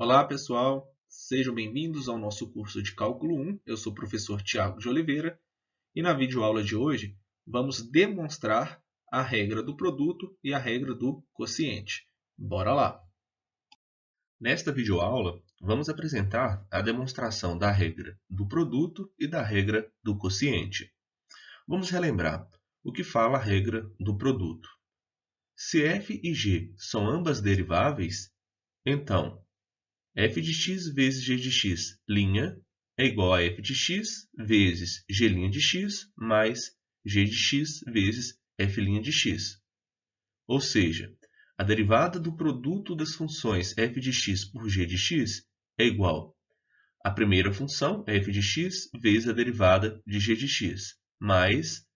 Olá, pessoal. Sejam bem-vindos ao nosso curso de Cálculo 1. Eu sou o professor Tiago de Oliveira e na videoaula de hoje vamos demonstrar a regra do produto e a regra do quociente. Bora lá! Nesta videoaula, vamos apresentar a demonstração da regra do produto e da regra do quociente. Vamos relembrar o que fala a regra do produto. Se f e g são ambas deriváveis, então f de x vezes g de x' é igual a f de x vezes g' de x mais g de x vezes f' de x. Ou seja, a derivada do produto das funções f de x por g de x é igual à primeira função, f de x, vezes a derivada de g de x, mais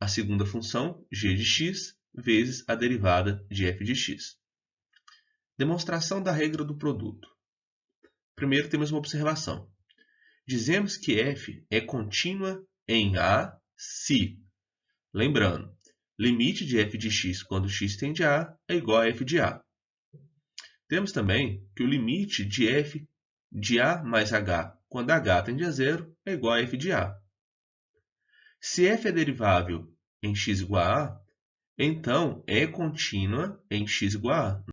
a segunda função, g de x, vezes a derivada de f de x. Demonstração da regra do produto. Primeiro temos uma observação. Dizemos que f é contínua em A se, lembrando, limite de f de x quando x tende a A é igual a f de A. Temos também que o limite de f de A mais h quando h tende a zero é igual a f de A. Se f é derivável em x igual a A, então é contínua em x igual a A.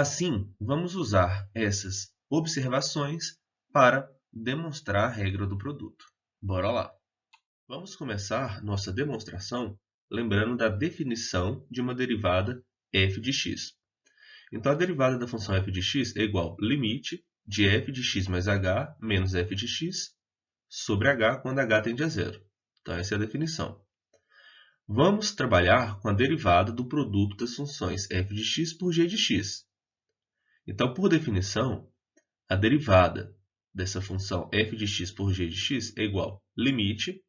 Assim, vamos usar essas observações para demonstrar a regra do produto. Bora lá! Vamos começar nossa demonstração lembrando da definição de uma derivada f de x. Então, a derivada da função f de x é igual ao limite de f de x mais h menos f de x sobre h quando h tende a zero. Então, essa é a definição. Vamos trabalhar com a derivada do produto das funções f de x por g de x. Então, por definição, a derivada dessa função f de x por g de x é igual ao limite.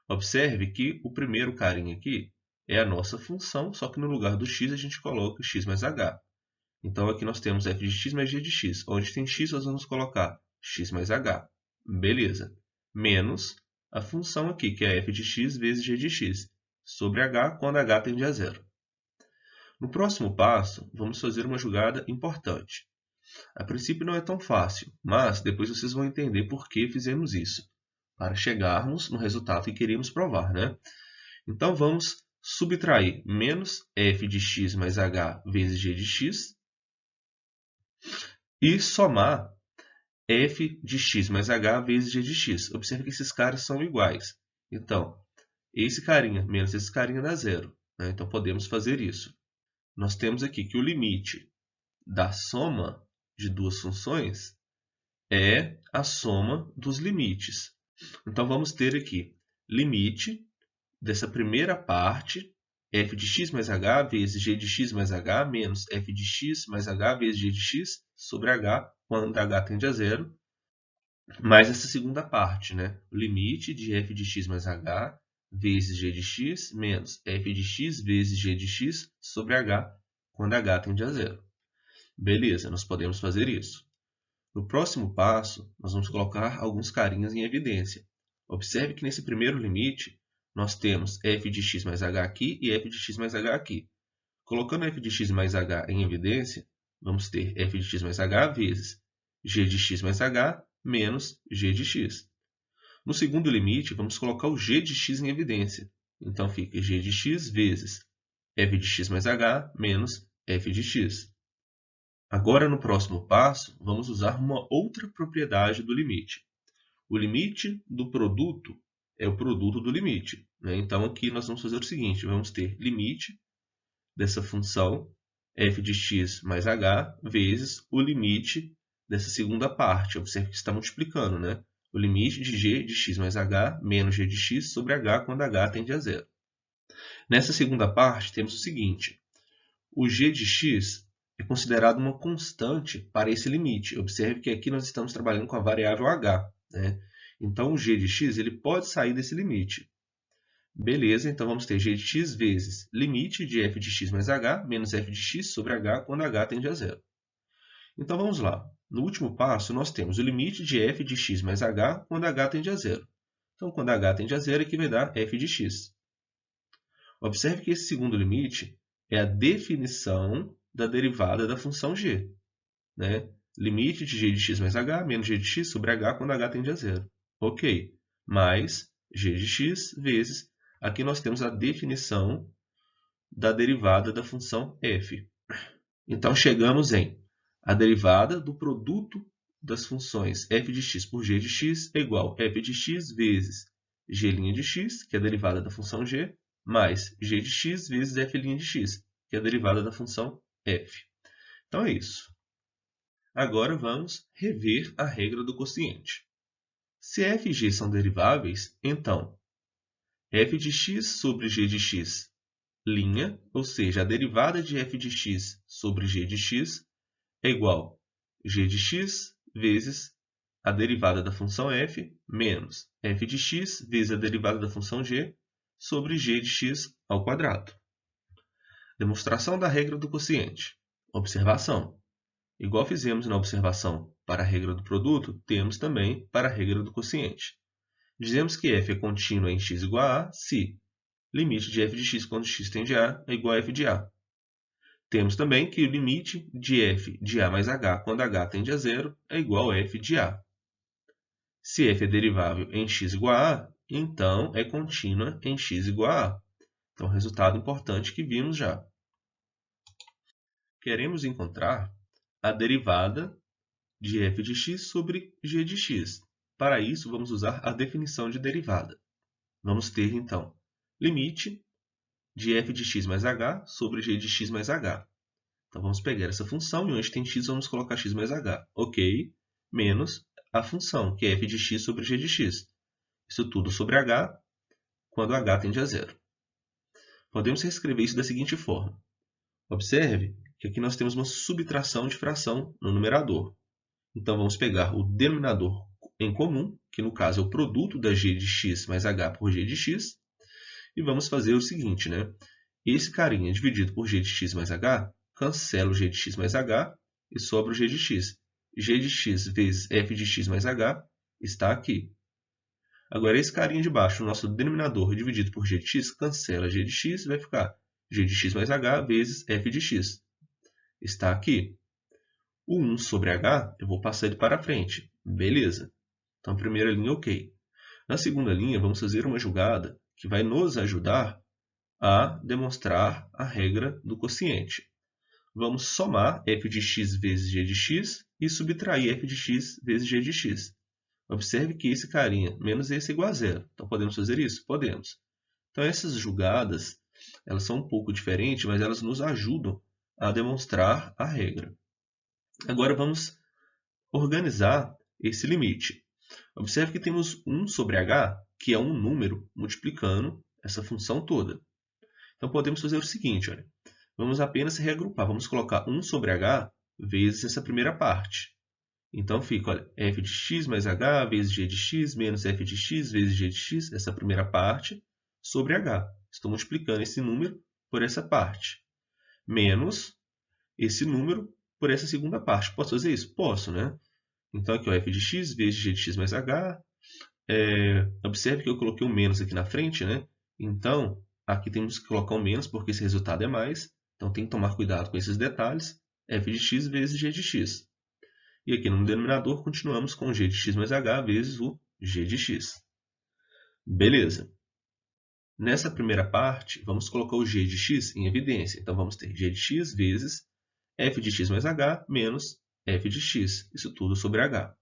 Observe que o primeiro carinha aqui é a nossa função, só que no lugar do x a gente coloca x mais h. Então, aqui nós temos f de x mais g de x. Onde tem x, nós vamos colocar x mais h. Beleza. Menos a função aqui, que é f de x vezes g de x, sobre h quando h tende a zero. No próximo passo, vamos fazer uma jogada importante. A princípio não é tão fácil, mas depois vocês vão entender por que fizemos isso, para chegarmos no resultado que queríamos provar, né? Então, vamos subtrair menos f de x mais h vezes g de x e somar f de x mais h vezes g de x. Observe que esses caras são iguais. Então, esse carinha menos esse carinha dá zero, né? Então, podemos fazer isso. Nós temos aqui que o limite da soma de duas funções é a soma dos limites. Então, vamos ter aqui limite dessa primeira parte, f de x mais h vezes g de x mais h menos f de x mais h vezes g de x sobre h, quando h tende a zero, mais essa segunda parte, né? O limite de f de x mais h vezes g de x menos f de x vezes g de x sobre h, quando h tende a zero. Beleza, nós podemos fazer isso. No próximo passo, nós vamos colocar alguns carinhas em evidência. Observe que nesse primeiro limite, nós temos f de x mais h aqui e f de x mais h aqui. Colocando f de x mais h em evidência, vamos ter f de x mais h vezes g de x mais h menos g de x. No segundo limite, vamos colocar o g de x em evidência. Então, fica g de x vezes f de x mais h menos f de x. Agora, no próximo passo, vamos usar uma outra propriedade do limite. O limite do produto é o produto do limite, né? Então, aqui nós vamos fazer o seguinte, vamos ter limite dessa função f de x mais h vezes o limite dessa segunda parte. Observe que está multiplicando, né? O limite de g de x mais h menos g de x sobre h quando h tende a zero. Nessa segunda parte, temos o seguinte. O g de x é considerado uma constante para esse limite. Observe que aqui nós estamos trabalhando com a variável h, né? Então, o g de x ele pode sair desse limite. Beleza, então vamos ter g de x vezes limite de f de x mais h menos f de x sobre h quando h tende a zero. Então, vamos lá. No último passo, nós temos o limite de f de x mais h quando h tende a zero. Então, quando h tende a zero, aqui vai dar f de x. Observe que esse segundo limite é a definição da derivada da função g, né? limite de g de x mais h menos g de x sobre h quando h tende a zero. Ok. Mais g de x vezes... Aqui nós temos a definição da derivada da função f. Então, chegamos em a derivada do produto das funções f de x por g de x é igual a f de x vezes g' de x, que é a derivada da função g, mais g de x vezes f' de x, que é a derivada da função f. Então, é isso. Agora, vamos rever a regra do quociente. Se f e g são deriváveis, então, f de x sobre g de x', ou seja, a derivada de f de x sobre g de x é igual a g de x vezes a derivada da função f menos f de x vezes a derivada da função g sobre g de x ao quadrado. Demonstração da regra do quociente. Observação. Igual fizemos na observação para a regra do produto, temos também para a regra do quociente. Dizemos que f é contínua em x igual a se limite de f de x quando x tende a é igual a f de a. Temos também que o limite de f de a mais h quando h tende a zero é igual a f de a. Se f é derivável em x igual a, então é contínua em x igual a. Então, resultado importante que vimos já. Queremos encontrar a derivada de f de x sobre g de x. Para isso, vamos usar a definição de derivada. Vamos ter, então, limite de f de x mais h sobre g de x mais h. Então, vamos pegar essa função e onde tem x, vamos colocar x mais h. Ok, menos a função, que é f de x sobre g de x. Isso tudo sobre h, quando h tende a zero. Podemos reescrever isso da seguinte forma. Observe que aqui nós temos uma subtração de fração no numerador. Então, vamos pegar o denominador em comum, que no caso é o produto da g de x mais h por g de x, e vamos fazer o seguinte, né? Esse carinha dividido por g de x mais h, cancela o g de x mais h e sobra o g de x. G de x vezes f de x mais h está aqui. Agora, esse carinha de baixo, o nosso denominador dividido por g de x, cancela g de x e vai ficar g de x mais h vezes f de x. Está aqui. O 1 sobre h, eu vou passar ele para frente. Beleza. Então, a primeira linha, ok. Na segunda linha, vamos fazer uma jogada que vai nos ajudar a demonstrar a regra do quociente. Vamos somar f de x vezes g de x e subtrair f de x vezes g de x. Observe que esse carinha menos esse é igual a zero. Então, podemos fazer isso? Podemos. Então, essas jogadas elas são um pouco diferentes, mas elas nos ajudam a demonstrar a regra. Agora, vamos organizar esse limite. Observe que temos 1 sobre h, que é um número multiplicando essa função toda. Então, podemos fazer o seguinte, olha. Vamos apenas reagrupar. Vamos colocar 1 sobre h vezes essa primeira parte. Então, fica, olha, f de x mais h vezes g de x menos f de x vezes g de x, essa primeira parte, sobre h. Estou multiplicando esse número por essa parte. Menos esse número por essa segunda parte. Posso fazer isso? Posso, né? Então, aqui, ó, f de x vezes g de x mais h. Observe que eu coloquei um menos aqui na frente, né? Então, aqui temos que colocar um menos, porque esse resultado é mais. Então, tem que tomar cuidado com esses detalhes. f de x vezes g de x. E aqui no denominador, continuamos com g de x mais h vezes o g de x. Beleza. Nessa primeira parte, vamos colocar o g de x em evidência. Então, vamos ter g de x vezes f de x mais h menos f de x. Isso tudo sobre h.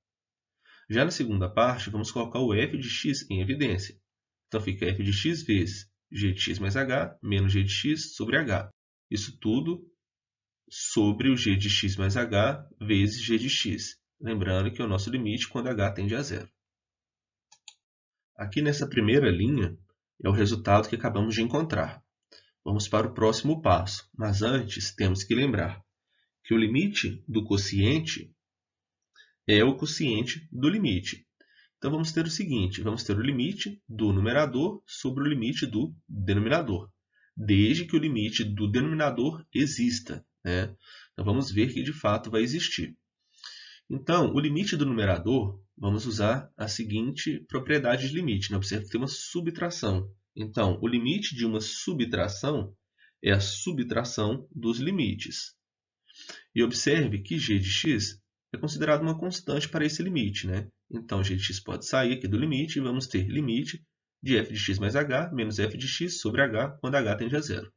Já na segunda parte, vamos colocar o f de x em evidência. Então, fica f de x vezes g de x mais h menos g de x sobre h. Isso tudo sobre o g de x mais h vezes g de x. Lembrando que é o nosso limite quando h tende a zero. Aqui nessa primeira linha é o resultado que acabamos de encontrar. Vamos para o próximo passo, mas antes temos que lembrar que o limite do quociente é o quociente do limite. Então, vamos ter o seguinte, vamos ter o limite do numerador sobre o limite do denominador, desde que o limite do denominador exista, né? Então, vamos ver que de fato vai existir. Então, o limite do numerador, vamos usar a seguinte propriedade de limite, né? Observe que tem uma subtração. Então, o limite de uma subtração é a subtração dos limites. E observe que g de x é considerado uma constante para esse limite, né? Então, g de x pode sair aqui do limite e vamos ter limite de f de x mais h menos f de x sobre h quando h tende a zero.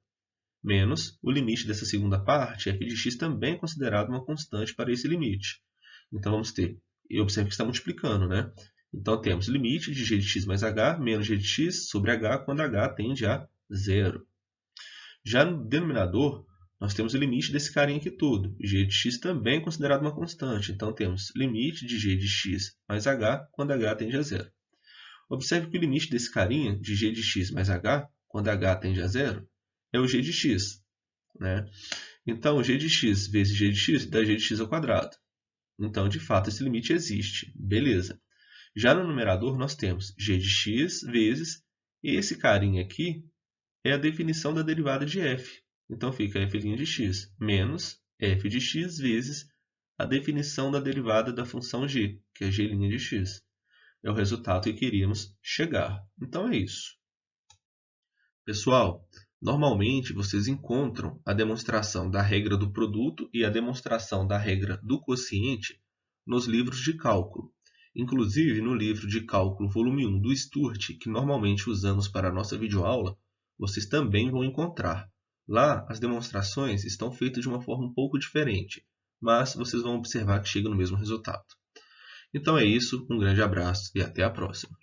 Menos o limite dessa segunda parte, f de x também é considerado uma constante para esse limite. Então, vamos ter, e observe que está multiplicando, né? Então, temos limite de g de x mais h menos g de x sobre h quando h tende a zero. Já no denominador, nós temos o limite desse carinha aqui todo. G de x também é considerado uma constante. Então, temos limite de g de x mais h quando h tende a zero. Observe que o limite desse carinha, de g de x mais h, quando h tende a zero, é o g de x, né? Então, g de x vezes g de x dá g de x ao quadrado. Então, de fato, esse limite existe. Beleza. Já no numerador, nós temos g de x vezes esse carinha aqui é a definição da derivada de f. Então, fica f' de x menos f de x vezes a definição da derivada da função g, que é g' de x. É o resultado que queríamos chegar. Então, é isso. Pessoal, normalmente vocês encontram a demonstração da regra do produto e a demonstração da regra do quociente nos livros de cálculo. Inclusive, no livro de cálculo volume 1 do Sturt, que normalmente usamos para a nossa videoaula, vocês também vão encontrar. Lá, as demonstrações estão feitas de uma forma um pouco diferente, mas vocês vão observar que chega no mesmo resultado. Então é isso, um grande abraço e até a próxima.